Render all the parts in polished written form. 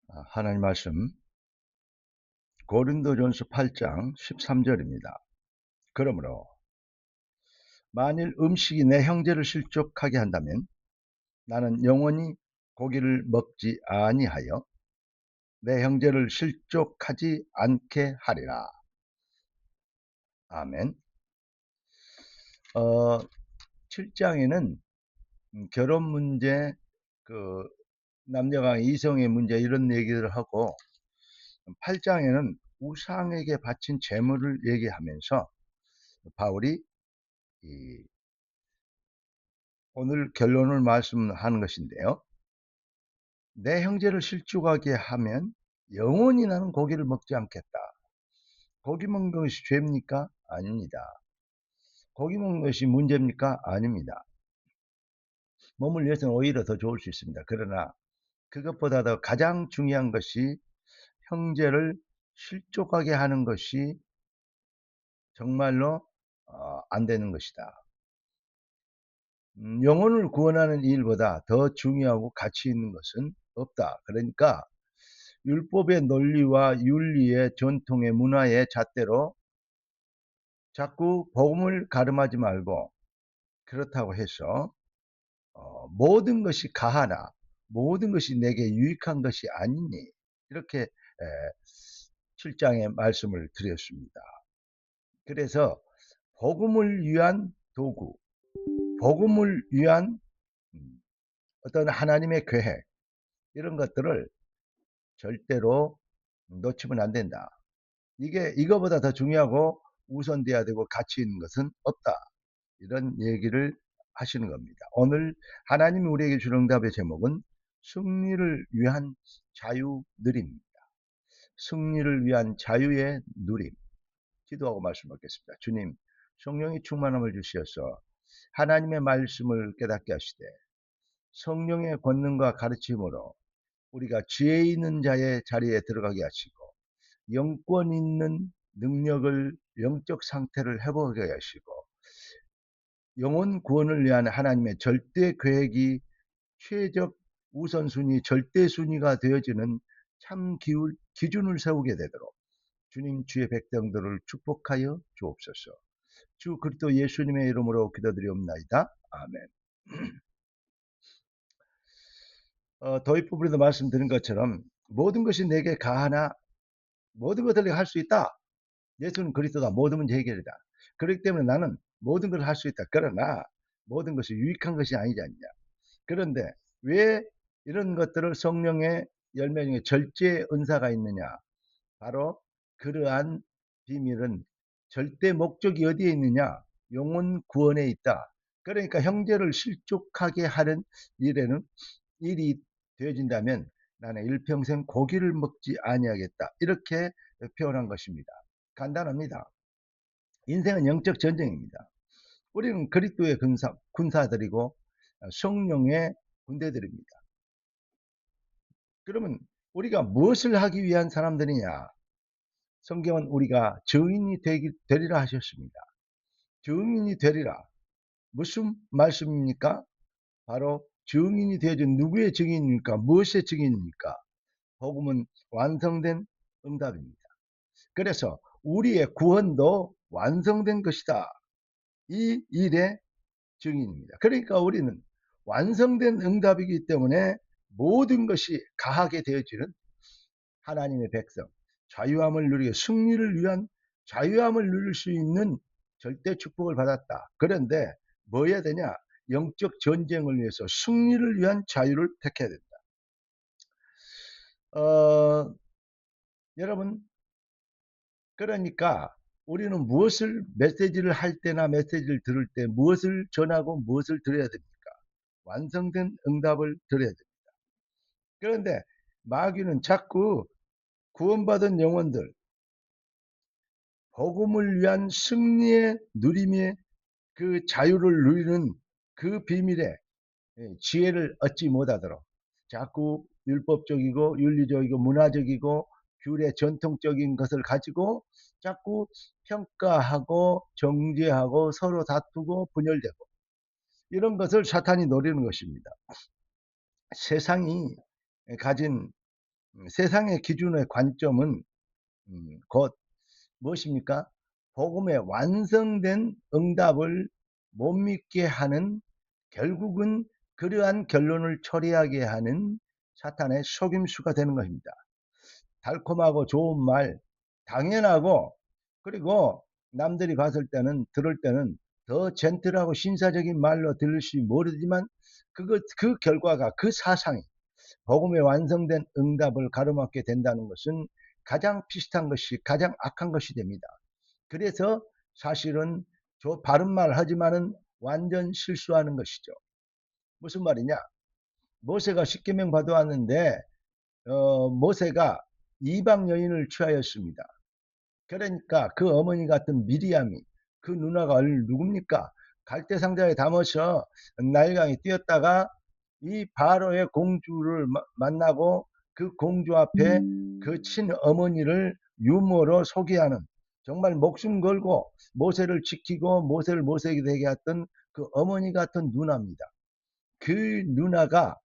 하나님 말씀 고린도전서 8장 13절입니다. 그러므로 만일 음식이 내 형제를 실족하게 한다면 나는 영원히 고기를 먹지 아니하여 내 형제를 실족하지 않게 하리라. 아멘. 7장에는 결혼 문제, 그 남녀간 이성의 문제 이런 얘기를 하고 8장에는 우상에게 바친 재물을 얘기하면서 바울이 오늘 결론을 말씀하는 것인데요. 내 형제를 실족하게 하면 영원히 나는 고기를 먹지 않겠다. 고기 먹는 것이 죄입니까? 아닙니다. 고기 먹는 것이 문제입니까? 아닙니다. 몸을 위해서는 오히려 더 좋을 수 있습니다. 그러나 그것보다 더 가장 중요한 것이 형제를 실족하게 하는 것이 정말로 안 되는 것이다. 영혼을 구원하는 일보다 더 중요하고 가치 있는 것은 없다. 그러니까 율법의 논리와 윤리의 전통의 문화의 잣대로 자꾸 복음을 가름하지 말고, 그렇다고 해서 모든 것이 가하나 모든 것이 내게 유익한 것이 아니니, 이렇게 7장의 말씀을 드렸습니다. 그래서 복음을 위한 도구, 복음을 위한 어떤 하나님의 계획, 이런 것들을 절대로 놓치면 안 된다. 이거보다 더 중요하고 우선돼야 되고 가치 있는 것은 없다. 이런 얘기를 하시는 겁니다. 오늘 하나님이 우리에게 주는 응답의 제목은 승리를 위한 자유 누림입니다. 승리를 위한 자유의 누림. 기도하고 말씀 받겠습니다. 주님, 성령의 충만함을 주시어서 하나님의 말씀을 깨닫게 하시되 성령의 권능과 가르침으로 우리가 지혜 있는 자의 자리에 들어가게 하시고 영권 있는 능력을, 영적 상태를 회복하게 하시고 영혼 구원을 위한 하나님의 절대 계획이 최적 우선순위, 절대 순위가 되어지는 참 기준을 세우게 되도록 주님, 주의 백성들을 축복하여 주옵소서. 주 그리스도 예수님의 이름으로 기도드리옵나이다. 아멘. 도입부분에도 말씀드린 것처럼 모든 것이 내게 가하나 모든 것을 내가 할 수 있다. 예수는 그리스도다. 모든 문제 해결이다. 그렇기 때문에 나는 모든 걸 할 수 있다. 그러나 모든 것이 유익한 것이 아니지 않냐. 그런데 왜 이런 것들을 성령의 열매 중에 절제 은사가 있느냐. 바로 그러한 비밀은 절대 목적이 어디에 있느냐. 영혼 구원에 있다. 그러니까 형제를 실족하게 하는 일이 되어진다면 나는 일평생 고기를 먹지 아니하겠다. 이렇게 표현한 것입니다. 간단합니다. 인생은 영적 전쟁입니다. 우리는 그리스도의 군사들이고 성령의 군대들입니다. 그러면 우리가 무엇을 하기 위한 사람들이냐? 성경은 우리가 증인이 되리라 하셨습니다. 증인이 되리라. 무슨 말씀입니까? 바로 증인이 되어진 누구의 증인입니까? 무엇의 증인입니까? 복음은 완성된 응답입니다. 그래서 우리의 구원도 완성된 것이다. 이 일의 증인입니다. 그러니까 우리는 완성된 응답이기 때문에 모든 것이 가하게 되어지는 하나님의 백성, 자유함을 누리고 승리를 위한 자유함을 누릴 수 있는 절대 축복을 받았다. 그런데 뭐 해야 되냐? 영적 전쟁을 위해서 승리를 위한 자유를 택해야 된다. 여러분, 그러니까 우리는 무엇을 메시지를 할 때나 메시지를 들을 때 무엇을 전하고 무엇을 드려야 됩니까? 완성된 응답을 드려야 됩니다. 그런데 마귀는 자꾸 구원받은 영혼들, 복음을 위한 승리의 누림의 그 자유를 누리는 그 비밀에 지혜를 얻지 못하도록 자꾸 율법적이고 윤리적이고 문화적이고 규례 전통적인 것을 가지고 자꾸 평가하고 정죄하고 서로 다투고 분열되고, 이런 것을 사탄이 노리는 것입니다. 세상이 가진 세상의 기준의 관점은 곧 무엇입니까? 복음의 완성된 응답을 못 믿게 하는, 결국은 그러한 결론을 처리하게 하는 사탄의 속임수가 되는 것입니다. 달콤하고 좋은 말, 당연하고, 그리고 남들이 들을 때는 더 젠틀하고 신사적인 말로 들을지 모르지만 그 결과가, 그 사상이 복음의 완성된 응답을 가로막게 된다는 것은 가장 비슷한 것이, 가장 악한 것이 됩니다. 그래서 사실은 바른 말 하지만은 완전 실수하는 것이죠. 무슨 말이냐? 모세가 십계명 받아왔는데 모세가 이방 여인을 취하였습니다. 그러니까 그 어머니 같은 미리암이, 그 누나가 누굽니까? 갈대상자에 담아서 나일강에 뛰었다가 이 바로의 공주를 만나고 그 공주 앞에 그 친어머니를 유머로 소개하는, 정말 목숨 걸고 모세를 지키고 모세를 모세에게 되게 했던 그 어머니 같은 누나입니다. 그 누나가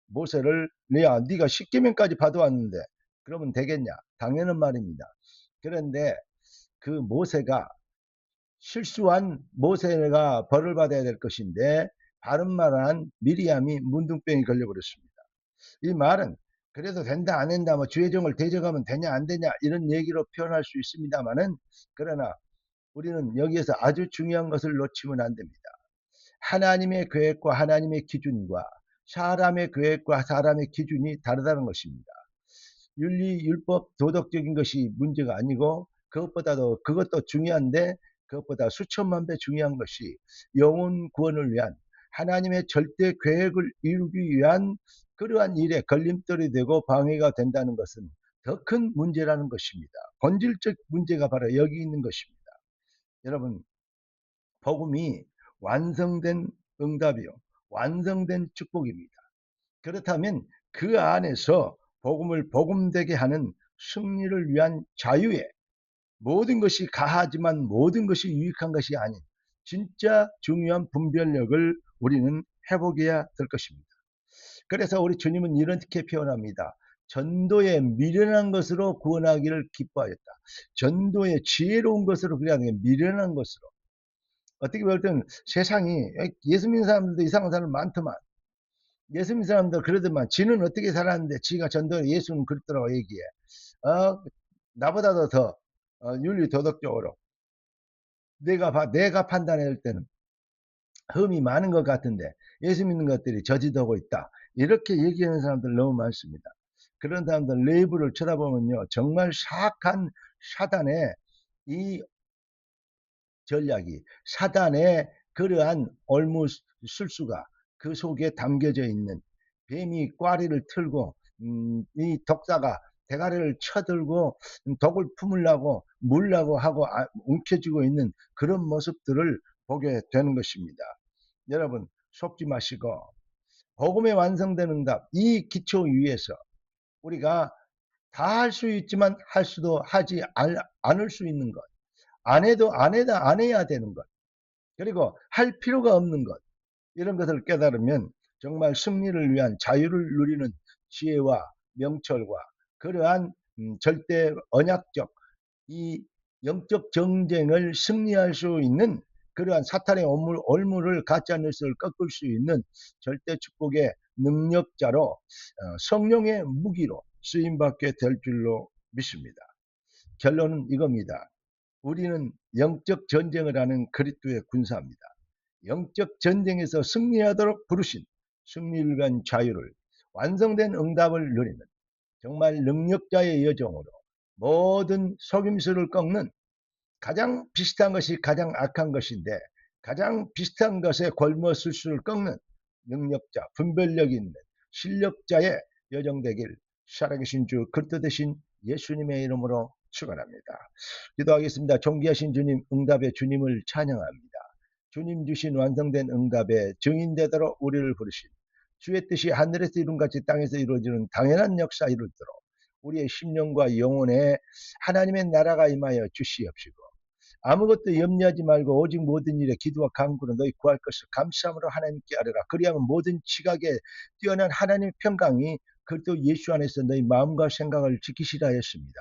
모세를, 네가 십계명까지 받아왔는데 그러면 되겠냐? 당연한 말입니다. 그런데 그 모세가, 실수한 모세가 벌을 받아야 될 것인데 바른 말한 미리암이 문둥병이 걸려버렸습니다. 이 말은 그래도 된다 안 된다, 뭐 주의정을 대적하면 되냐 안 되냐 이런 얘기로 표현할 수 있습니다만은, 그러나 우리는 여기에서 아주 중요한 것을 놓치면 안 됩니다. 하나님의 계획과 하나님의 기준과 사람의 계획과 사람의 기준이 다르다는 것입니다. 윤리, 율법, 도덕적인 것이 문제가 아니고 그것도 중요한데 그것보다 수천만 배 중요한 것이 영혼 구원을 위한 하나님의 절대 계획을 이루기 위한 그러한 일에 걸림돌이 되고 방해가 된다는 것은 더 큰 문제라는 것입니다. 본질적 문제가 바로 여기 있는 것입니다. 여러분, 복음이 완성된 응답이요, 완성된 축복입니다. 그렇다면 그 안에서 복음을 복음되게 하는 승리를 위한 자유에, 모든 것이 가하지만 모든 것이 유익한 것이 아닌 진짜 중요한 분별력을 우리는 회복해야 될 것입니다. 그래서 우리 주님은 이렇게 표현합니다. 전도에 미련한 것으로 구원하기를 기뻐하였다. 전도에 지혜로운 것으로, 그래야 미련한 것으로. 어떻게 볼 때는 세상이, 예수 믿는 사람들도 이상한 사람 많더만, 예수 믿는 사람들 그러더만, 지는 어떻게 살았는데 지가 전도에, 예수는 그랬더라고 얘기해. 나보다도 더 윤리 도덕적으로 내가 판단할 때는 흠이 많은 것 같은데 예수 믿는 것들이 저지되고 있다, 이렇게 얘기하는 사람들 너무 많습니다. 그런 사람들 내부를 쳐다보면요, 정말 사악한 사단의 이 전략이, 사단의 그러한 올무술수가 그 속에 담겨져 있는, 뱀이 꽈리를 틀고 이 독사가 대가리를 쳐들고 독을 품으려고 물라고 하고 움켜쥐고 있는 그런 모습들을 보게 되는 것입니다. 여러분, 속지 마시고 복음의 완성된 응답, 이 기초 위에서 우리가 다 할 수 있지만 할 수도 하지 않을 수 있는 것, 안 해도 안 해야 되는 것, 그리고 할 필요가 없는 것, 이런 것을 깨달으면 정말 승리를 위한 자유를 누리는 지혜와 명철과 그러한 절대 언약적 이 영적 정쟁을 승리할 수 있는 그러한 사탄의 올무를, 가짜 뉴스를 꺾을 수 있는 절대 축복의 능력자로, 성령의 무기로 쓰임받게 될 줄로 믿습니다. 결론은 이겁니다. 우리는 영적 전쟁을 하는 그리스도의 군사입니다. 영적 전쟁에서 승리하도록 부르신 승리를 위한 자유를, 완성된 응답을 누리는 정말 능력자의 여정으로 모든 속임수를 꺾는, 가장 비슷한 것이 가장 악한 것인데 가장 비슷한 것에 골머쓸 수를 꺾는 능력자, 분별력 있는 실력자의 여정 되길 살아계신 주 그리스도 되신 예수님의 이름으로 축원합니다. 기도하겠습니다. 존귀하신 주님, 응답의 주님을 찬양합니다. 주님 주신 완성된 응답의 증인되도록 우리를 부르신 주의 뜻이 하늘에서 이룬같이 땅에서 이루어지는 당연한 역사 이루도록 우리의 심령과 영혼에 하나님의 나라가 임하여 주시옵시고, 아무것도 염려하지 말고 오직 모든 일에 기도와 간구로 너희 구할 것을 감사함으로 하나님께 아뢰라. 그리하면 모든 지각에 뛰어난 하나님의 평강이 그리스도 예수 안에서 너희 마음과 생각을 지키시라 했습니다.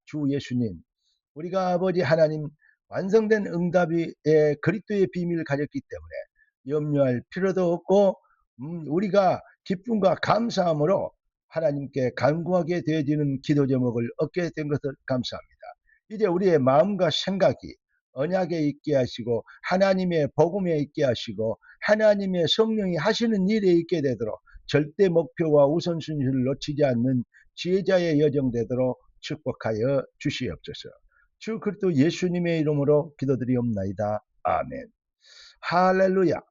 주 예수님, 우리가 아버지 하나님 완성된 응답이 그리스도의 비밀을 가졌기 때문에 염려할 필요도 없고 우리가 기쁨과 감사함으로 하나님께 간구하게 되어지는 기도 제목을 얻게 된 것을 감사합니다. 이제 우리의 마음과 생각이 언약에 있게 하시고 하나님의 복음에 있게 하시고 하나님의 성령이 하시는 일에 있게 되도록 절대 목표와 우선순위를 놓치지 않는 지혜자의 여정 되도록 축복하여 주시옵소서. 주 그리스도 예수님의 이름으로 기도드리옵나이다. 아멘. 할렐루야.